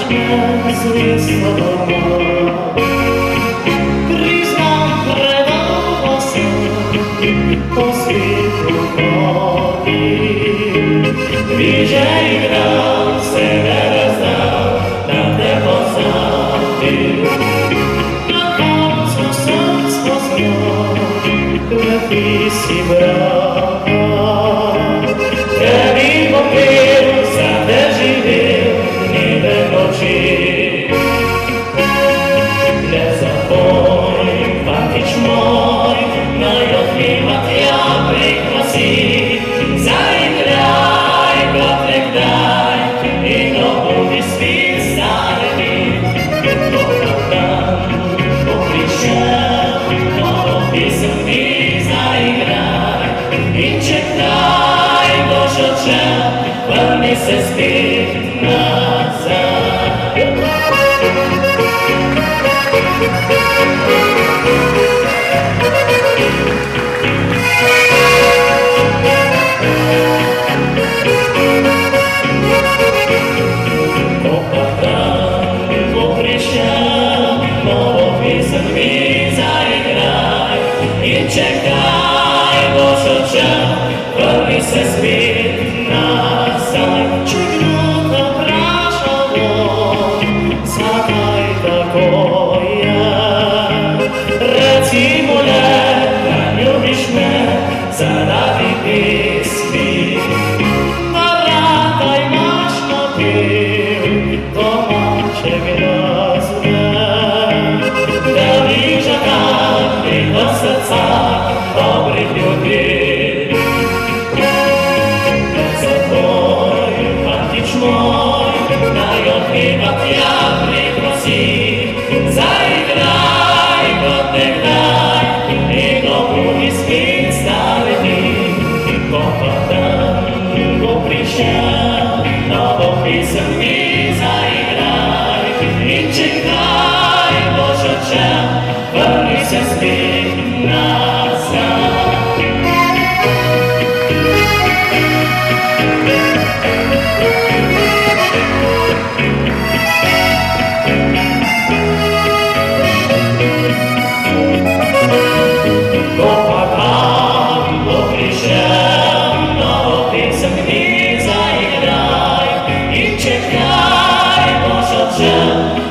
zacznie zły słowa. Priznam predao sam po svijetu hodim. Bliže igram se ne razdam, da te poznatim. Na koncu sam spoznao da ti si brava. Tebi popil, za te živim, nive noći. Ne zapomnim, Fatić moj, najodmivat ja priklasi. Zaigraj, Gotrek daj, i dobudi svi stareni. Dobar dan, popričam, novo pisam mi zaigraj. I čekaj, Božo čel, vrni se spit nazad. Dobar dan, popričam, novo pisam mi zaigraj. I čekaj, Božo čel, vrni se spit nazad. Čeknuta prašalo, zakaj tako je? Reci mu le, da ljubiš me, zaradi pismi. Na vrata imaš motiv domače glazbe, da bliža kakvi do srca dobrih ljudi. Moj, najodmivat ja priprosi, zaigraj, Gotrek daj, i dobudi spit stareni. Dobar dan, popričam, novo pisam mi zaigraj. I čekaj, Božo čel, vrni se spit nazad.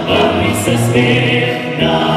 Vrni se spit nazad.